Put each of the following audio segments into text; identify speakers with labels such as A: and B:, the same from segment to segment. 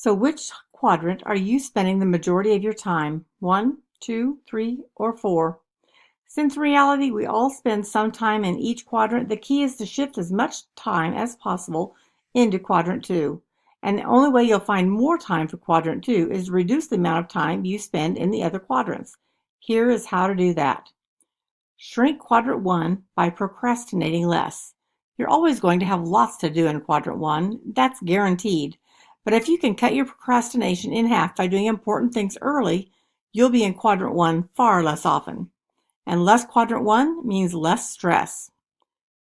A: So which quadrant are you spending the majority of your time? 1, 2, 3, or 4? Since in reality we all spend some time in each quadrant, the key is to shift as much time as possible into quadrant 2. And the only way you'll find more time for quadrant 2 is to reduce the amount of time you spend in the other quadrants. Here is how to do that. Shrink quadrant 1 by procrastinating less. You're always going to have lots to do in quadrant 1, that's guaranteed. But if you can cut your procrastination in half by doing important things early, you'll be in quadrant 1 far less often. And less quadrant 1 means less stress.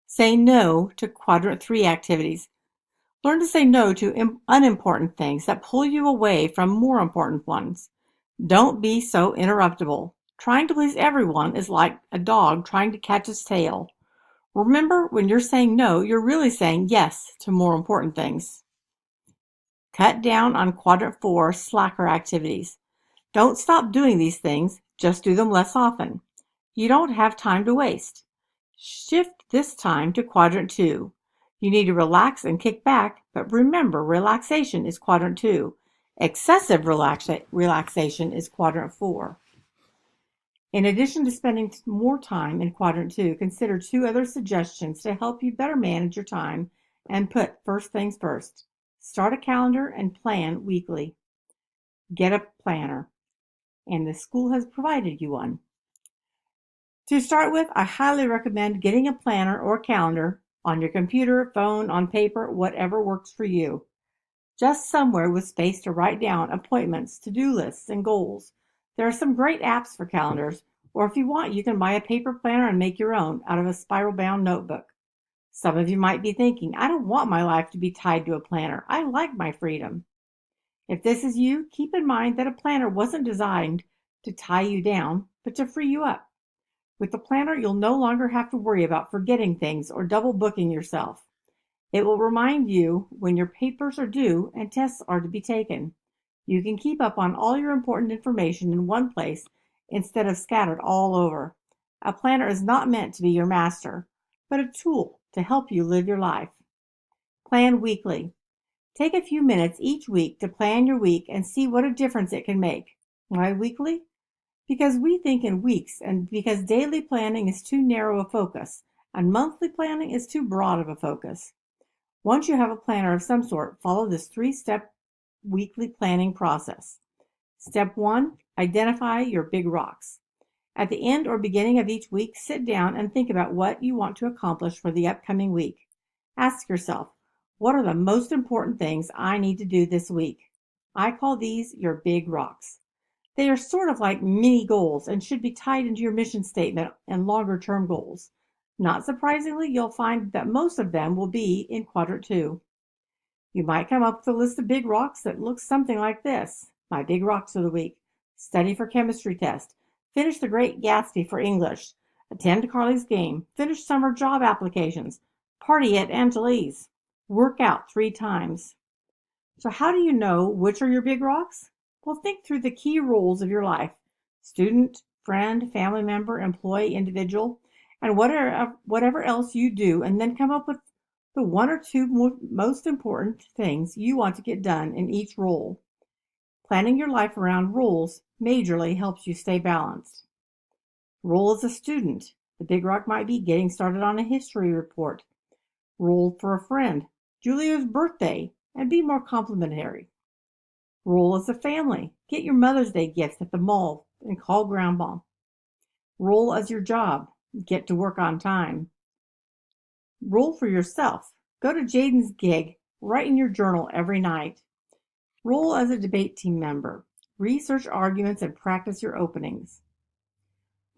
A: Say no to quadrant 3 activities. Learn to say no to unimportant things that pull you away from more important ones. Don't be so interruptible. Trying to please everyone is like a dog trying to catch its tail. Remember, when you're saying no, you're really saying yes to more important things. Cut down on quadrant 4 slacker activities. Don't stop doing these things, just do them less often. You don't have time to waste. Shift this time to quadrant 2. You need to relax and kick back, but remember, relaxation is quadrant 2. Excessive relaxation is quadrant 4. In addition to spending more time in quadrant 2, consider 2 other suggestions to help you better manage your time and put first things first. Start a calendar and plan weekly. Get a planner, and the school has provided you one. To start with, I highly recommend getting a planner or calendar on your computer, phone, on paper, whatever works for you. Just somewhere with space to write down appointments, to-do lists, and goals. There are some great apps for calendars, or if you want, you can buy a paper planner and make your own out of a spiral-bound notebook. Some of you might be thinking, I don't want my life to be tied to a planner. I like my freedom. If this is you, keep in mind that a planner wasn't designed to tie you down, but to free you up. With the planner, you'll no longer have to worry about forgetting things or double booking yourself. It will remind you when your papers are due and tests are to be taken. You can keep up on all your important information in one place instead of scattered all over. A planner is not meant to be your master, but a tool to help you live your life. Plan weekly. Take a few minutes each week to plan your week and see what a difference it can make. Why weekly? Because we think in weeks, and because daily planning is too narrow a focus, and monthly planning is too broad of a focus. Once you have a planner of some sort, follow this 3-step weekly planning process. Step 1, identify your big rocks. At the end or beginning of each week, sit down and think about what you want to accomplish for the upcoming week. Ask yourself, what are the most important things I need to do this week? I call these your big rocks. They are sort of like mini goals and should be tied into your mission statement and longer-term goals. Not surprisingly, you'll find that most of them will be in quadrant 2. You might come up with a list of big rocks that looks something like this. My big rocks of the week. Study for chemistry test. Finish The Great Gatsby for English. Attend Carly's game. Finish summer job applications. Party at Angeli's. Work out 3 times. So how do you know which are your big rocks? Well, think through the key roles of your life: student, friend, family member, employee, individual, and whatever else you do, and then come up with the 1 or 2 most important things you want to get done in each role. Planning your life around roles majorly helps you stay balanced. Role as a student. The big rock might be getting started on a history report. Role for a friend. Julia's birthday, and be more complimentary. Role as a family. Get your Mother's Day gift at the mall and call Grandma. Role as your job. Get to work on time. Role for yourself. Go to Jaden's gig. Write in your journal every night. Role as a debate team member. Research arguments and practice your openings.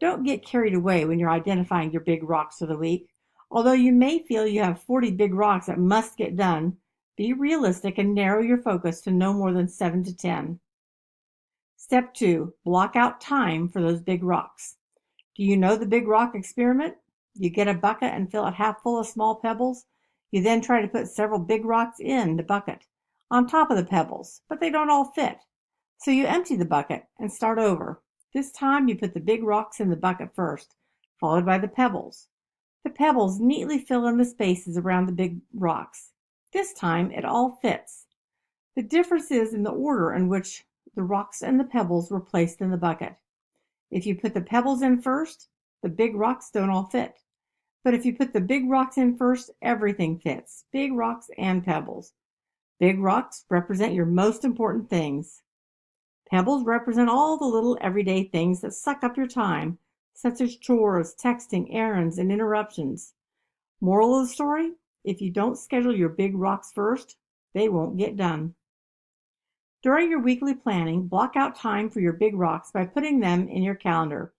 A: Don't get carried away when you're identifying your big rocks of the week. Although you may feel you have 40 big rocks that must get done, be realistic and narrow your focus to no more than 7 to 10. Step 2, block out time for those big rocks. Do you know the big rock experiment? You get a bucket and fill it half full of small pebbles. You then try to put several big rocks in the bucket, on top of the pebbles, but they don't all fit. So you empty the bucket and start over. This time you put the big rocks in the bucket first, followed by the pebbles. The pebbles neatly fill in the spaces around the big rocks. This time it all fits. The difference is in the order in which the rocks and the pebbles were placed in the bucket. If you put the pebbles in first, the big rocks don't all fit. But if you put the big rocks in first, everything fits, big rocks and pebbles. Big rocks represent your most important things. Pebbles represent all the little everyday things that suck up your time, such as chores, texting, errands, and interruptions. Moral of the story? If you don't schedule your big rocks first, they won't get done. During your weekly planning, block out time for your big rocks by putting them in your calendar.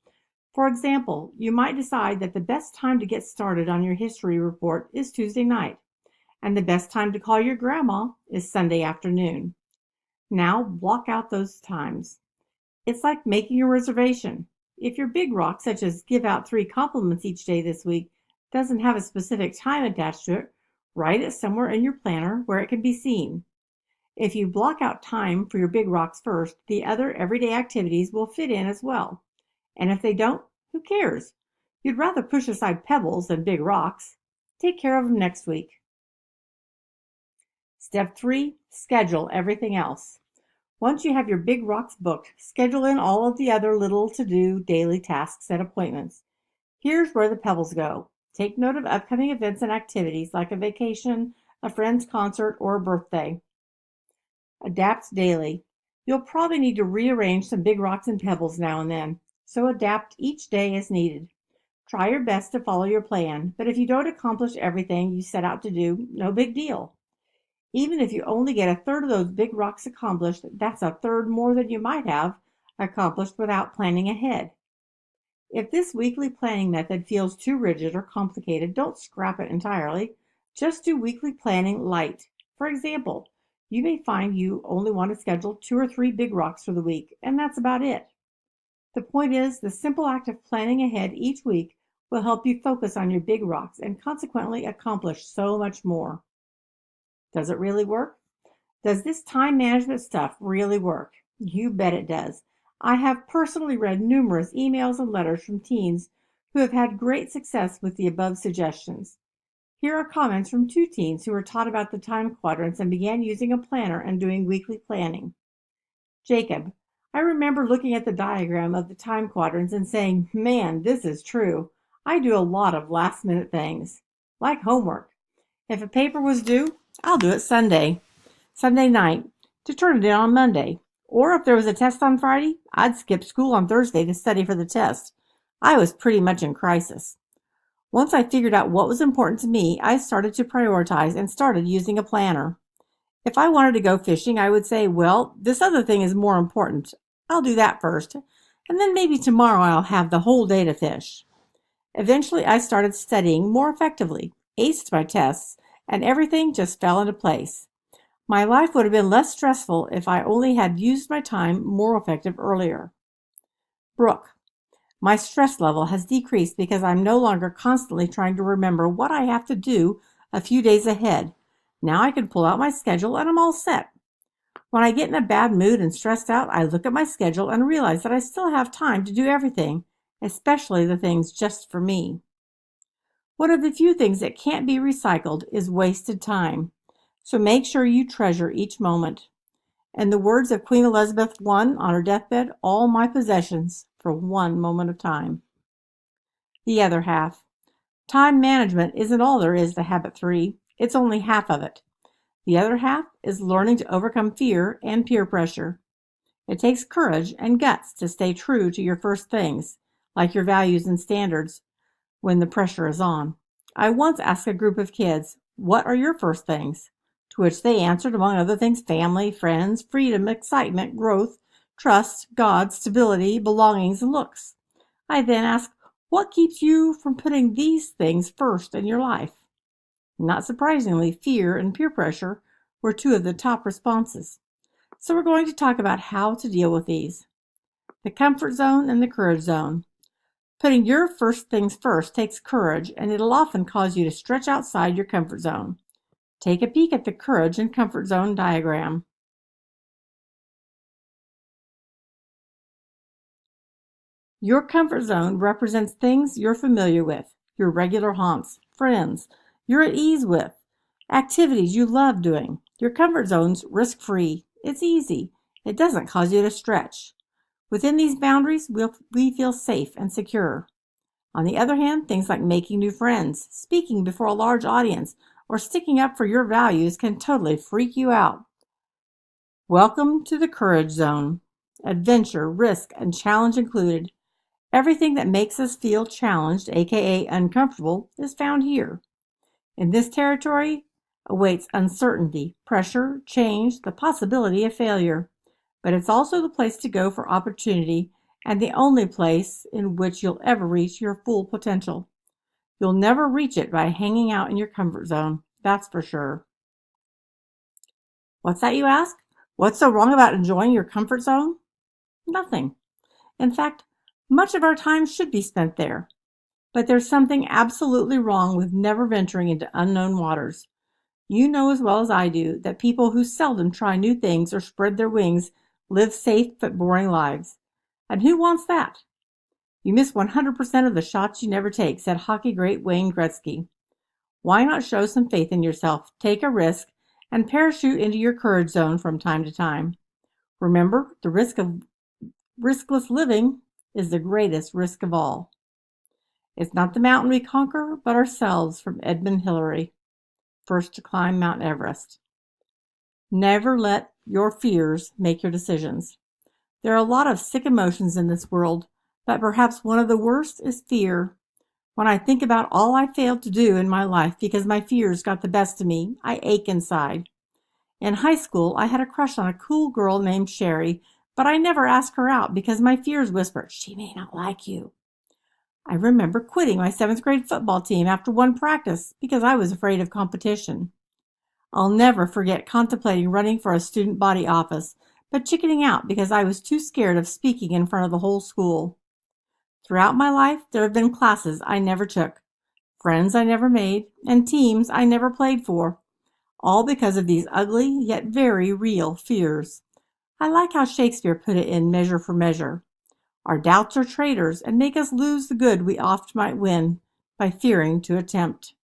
A: For example, you might decide that the best time to get started on your history report is Tuesday night, and the best time to call your grandma is Sunday afternoon. Now block out those times. It's like making a reservation. If your big rock, such as give out 3 compliments each day this week, doesn't have a specific time attached to it, write it somewhere in your planner where it can be seen. If you block out time for your big rocks first, the other everyday activities will fit in as well. And if they don't, who cares? You'd rather push aside pebbles than big rocks. Take care of them next week. Step 3, schedule everything else. Once you have your big rocks booked, schedule in all of the other little to-do daily tasks and appointments. Here's where the pebbles go. Take note of upcoming events and activities like a vacation, a friend's concert, or a birthday. Adapt daily. You'll probably need to rearrange some big rocks and pebbles now and then, so adapt each day as needed. Try your best to follow your plan, but if you don't accomplish everything you set out to do, no big deal. Even if you only get a third of those big rocks accomplished, that's a third more than you might have accomplished without planning ahead. If this weekly planning method feels too rigid or complicated, don't scrap it entirely. Just do weekly planning light. For example, you may find you only want to schedule 2 or 3 big rocks for the week, and that's about it. The point is, the simple act of planning ahead each week will help you focus on your big rocks and consequently accomplish so much more. Does it really work? Does this time management stuff really work? You bet it does. I have personally read numerous emails and letters from teens who have had great success with the above suggestions. Here are comments from 2 teens who were taught about the time quadrants and began using a planner and doing weekly planning. Jacob: I remember looking at the diagram of the time quadrants and saying, man, this is true. I do a lot of last-minute things, like homework. If a paper was due, I'll do it Sunday night, to turn it in on Monday. Or if there was a test on Friday, I'd skip school on Thursday to study for the test. I was pretty much in crisis. Once I figured out what was important to me, I started to prioritize and started using a planner. If I wanted to go fishing, I would say, well, this other thing is more important. I'll do that first, and then maybe tomorrow I'll have the whole day to fish. Eventually, I started studying more effectively, aced my tests, and everything just fell into place. My life would have been less stressful if I only had used my time more effective earlier. Brooke: my stress level has decreased because I'm no longer constantly trying to remember what I have to do a few days ahead. Now I can pull out my schedule and I'm all set. When I get in a bad mood and stressed out, I look at my schedule and realize that I still have time to do everything, especially the things just for me. One of the few things that can't be recycled is wasted time. So make sure you treasure each moment. In the words of Queen Elizabeth I on her deathbed, all my possessions for one moment of time. The other half. Time management isn't all there is to habit 3. It's only half of it. The other half is learning to overcome fear and peer pressure. It takes courage and guts to stay true to your first things, like your values and standards, when the pressure is on. I once asked a group of kids, what are your first things? To which they answered, among other things, family, friends, freedom, excitement, growth, trust, God, stability, belongings, and looks. I then asked, what keeps you from putting these things first in your life? Not surprisingly, fear and peer pressure were 2 of the top responses. So we're going to talk about how to deal with these. The comfort zone and the courage zone. Putting your first things first takes courage, and it'll often cause you to stretch outside your comfort zone. Take a peek at the courage and comfort zone diagram. Your comfort zone represents things you're familiar with, your regular haunts, friends you're at ease with, activities you love doing. Your comfort zone's risk-free. It's easy. It doesn't cause you to stretch. Within these boundaries, we feel safe and secure. On the other hand, things like making new friends, speaking before a large audience, or sticking up for your values can totally freak you out. Welcome to the courage zone. Adventure, risk, and challenge included. Everything that makes us feel challenged, aka uncomfortable, is found here. In this territory awaits uncertainty, pressure, change, the possibility of failure. But it's also the place to go for opportunity and the only place in which you'll ever reach your full potential. You'll never reach it by hanging out in your comfort zone, that's for sure. What's that, you ask? What's so wrong about enjoying your comfort zone? Nothing. In fact, much of our time should be spent there. But there's something absolutely wrong with never venturing into unknown waters. You know as well as I do that people who seldom try new things or spread their wings live safe but boring lives. And who wants that? You miss 100% of the shots you never take, said hockey great Wayne Gretzky. Why not show some faith in yourself, take a risk, and parachute into your courage zone from time to time? Remember, the risk of riskless living is the greatest risk of all. It's not the mountain we conquer, but ourselves, from Edmund Hillary, first to climb Mount Everest. Never let your fears make your decisions. There are a lot of sick emotions in this world, but perhaps one of the worst is fear. When I think about all I failed to do in my life because my fears got the best of me, I ache inside. In high school, I had a crush on a cool girl named Sherry, but I never asked her out because my fears whispered, "She may not like you." I remember quitting my 7th grade football team after one practice because I was afraid of competition. I'll never forget contemplating running for a student body office, but chickening out because I was too scared of speaking in front of the whole school. Throughout my life, there have been classes I never took, friends I never made, and teams I never played for, all because of these ugly yet very real fears. I like how Shakespeare put it in Measure for Measure. Our doubts are traitors and make us lose the good we oft might win by fearing to attempt.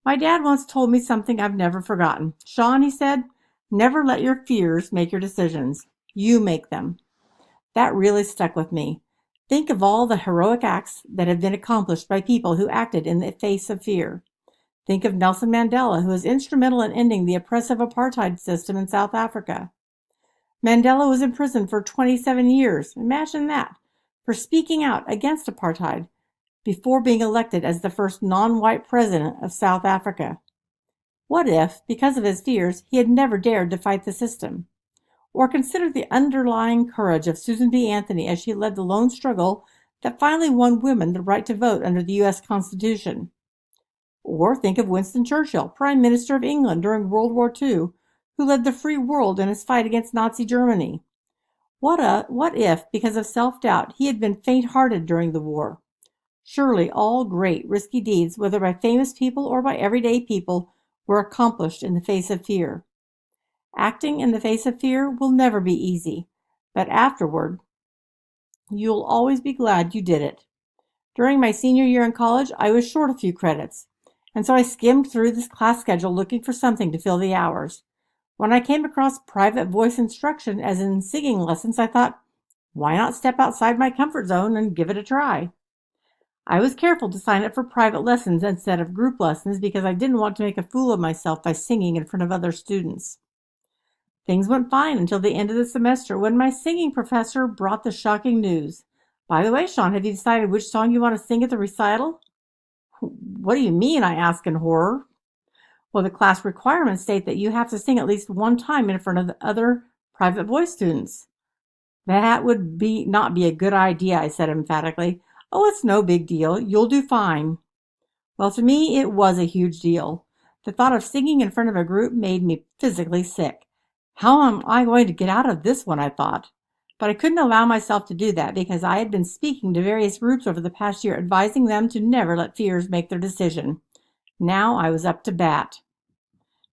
A: My dad once told me something I've never forgotten. "Sean," he said, "never let your fears make your decisions. You make them." That really stuck with me. Think of all the heroic acts that have been accomplished by people who acted in the face of fear. Think of Nelson Mandela, who was instrumental in ending the oppressive apartheid system in South Africa. Mandela was in prison for 27 years, imagine that, for speaking out against apartheid before being elected as the first non-white president of South Africa. What if, because of his fears, he had never dared to fight the system? Or consider the underlying courage of Susan B. Anthony as she led the lone struggle that finally won women the right to vote under the U.S. Constitution. Or think of Winston Churchill, Prime Minister of England during World War II, who led the free world in his fight against Nazi Germany. What if, because of self-doubt, he had been faint-hearted during the war? Surely all great, risky deeds, whether by famous people or by everyday people, were accomplished in the face of fear. Acting in the face of fear will never be easy, but afterward, you'll always be glad you did it. During my senior year in college, I was short a few credits, and so I skimmed through this class schedule looking for something to fill the hours. When I came across private voice instruction, as in singing lessons, I thought, why not step outside my comfort zone and give it a try? I was careful to sign up for private lessons instead of group lessons because I didn't want to make a fool of myself by singing in front of other students. Things went fine until the end of the semester when my singing professor brought the shocking news. "By the way, Sean, have you decided which song you want to sing at the recital?" "What do you mean?" I asked in horror. "Well, the class requirements state that you have to sing at least one time in front of the other private voice students." "That would not be a good idea," I said emphatically. "Oh, it's no big deal. You'll do fine." Well, to me, it was a huge deal. The thought of singing in front of a group made me physically sick. How am I going to get out of this one, I thought. But I couldn't allow myself to do that because I had been speaking to various groups over the past year, advising them to never let fears make their decision. Now I was up to bat.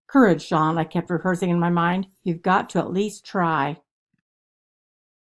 A: "Courage, Sean," I kept rehearsing in my mind. "You've got to at least try."